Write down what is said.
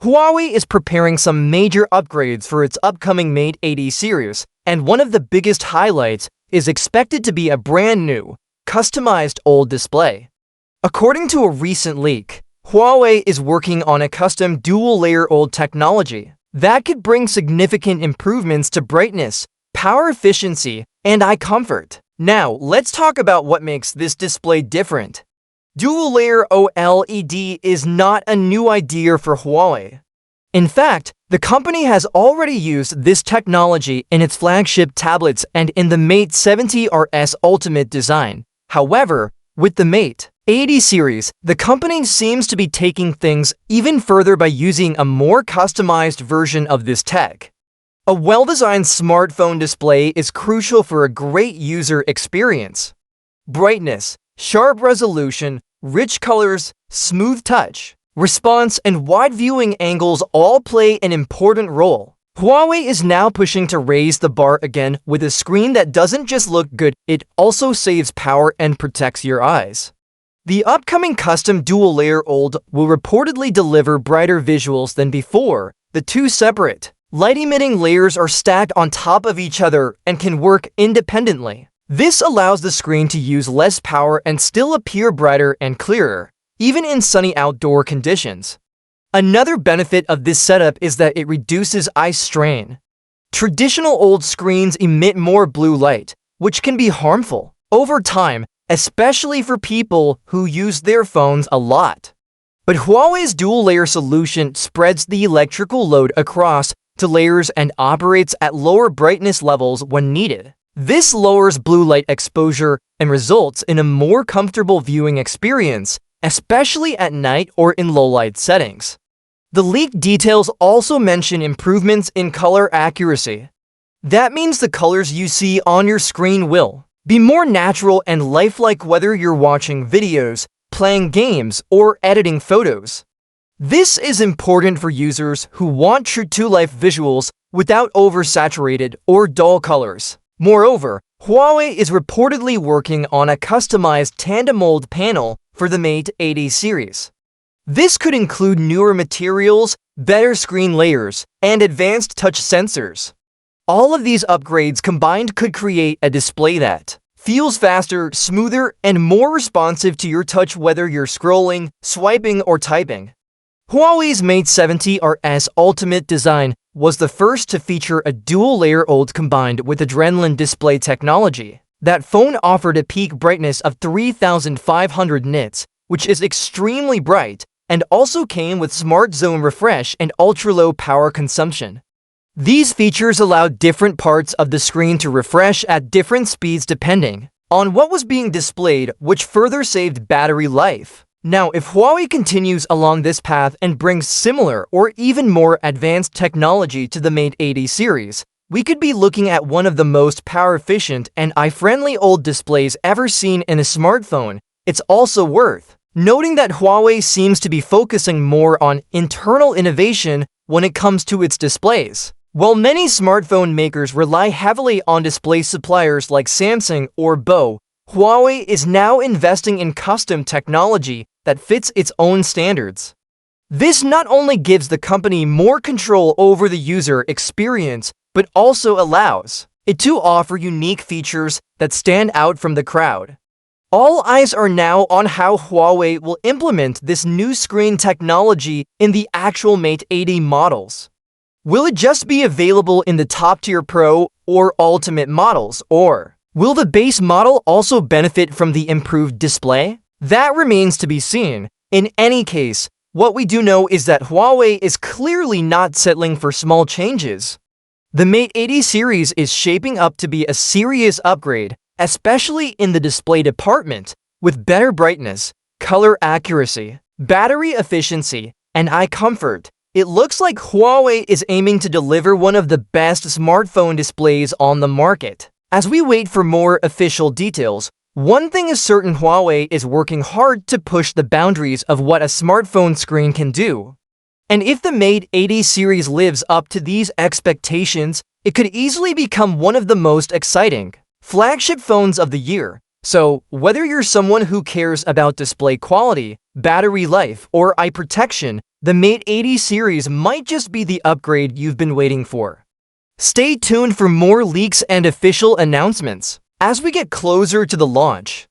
Huawei is preparing some major upgrades for its upcoming Mate 80 series, and one of the biggest highlights is expected to be a brand new, customized OLED display. According to a recent leak, Huawei is working on a custom dual-layer OLED technology that could bring significant improvements to brightness, power efficiency, and eye comfort. Now, let's talk about what makes this display different. Dual-layer OLED is not a new idea for Huawei. In fact, the company has already used this technology in its flagship tablets and in the Mate 70RS Ultimate design. However, with the Mate 80 series, the company seems to be taking things even further by using a more customized version of this tech. A well-designed smartphone display is crucial for a great user experience. Brightness, sharp resolution, rich colors, smooth touch, response, and wide viewing angles all play an important role. Huawei is now pushing to raise the bar again with a screen that doesn't just look good, it also saves power and protects your eyes. The upcoming custom dual-layer OLED will reportedly deliver brighter visuals than before. The two separate, light-emitting layers are stacked on top of each other and can work independently. This allows the screen to use less power and still appear brighter and clearer, even in sunny outdoor conditions. Another benefit of this setup is that it reduces eye strain. Traditional OLED screens emit more blue light, which can be harmful over time, especially for people who use their phones a lot. But Huawei's dual-layer solution spreads the electrical load across to layers and operates at lower brightness levels when needed. This lowers blue light exposure and results in a more comfortable viewing experience, especially at night or in low-light settings. The leaked details also mention improvements in color accuracy. That means the colors you see on your screen will be more natural and lifelike whether you're watching videos, playing games, or editing photos. This is important for users who want true-to-life visuals without oversaturated or dull colors. Moreover, Huawei is reportedly working on a customized tandem-OLED panel for the Mate 80 series. This could include newer materials, better screen layers, and advanced touch sensors. All of these upgrades combined could create a display that feels faster, smoother, and more responsive to your touch whether you're scrolling, swiping, or typing. Huawei's Mate 70RS Ultimate design was the first to feature a dual-layer OLED combined with Adrenaline display technology. That phone offered a peak brightness of 3,500 nits, which is extremely bright, and also came with Smart Zone refresh and ultra-low power consumption. These features allowed different parts of the screen to refresh at different speeds depending on what was being displayed, which further saved battery life. Now, if Huawei continues along this path and brings similar or even more advanced technology to the Mate 80 series, we could be looking at one of the most power-efficient and eye-friendly OLED displays ever seen in a smartphone. It's also worth noting that Huawei seems to be focusing more on internal innovation when it comes to its displays. While many smartphone makers rely heavily on display suppliers like Samsung or BO, Huawei is now investing in custom technology that fits its own standards. This not only gives the company more control over the user experience, but also allows it to offer unique features that stand out from the crowd. All eyes are now on how Huawei will implement this new screen technology in the actual Mate 80 models. Will it just be available in the top-tier Pro or Ultimate models, or will the base model also benefit from the improved display? That remains to be seen. In any case, what we do know is that Huawei is clearly not settling for small changes. The Mate 80 series is shaping up to be a serious upgrade, especially in the display department, with better brightness, color accuracy, battery efficiency, and eye comfort. It looks like Huawei is aiming to deliver one of the best smartphone displays on the market. As we wait for more official details, one thing is certain: Huawei is working hard to push the boundaries of what a smartphone screen can do. And if the Mate 80 series lives up to these expectations, it could easily become one of the most exciting flagship phones of the year. So, whether you're someone who cares about display quality, battery life, or eye protection, The Mate 80 series might just be the upgrade you've been waiting for. Stay tuned for more leaks and official announcements. As we get closer to the launch,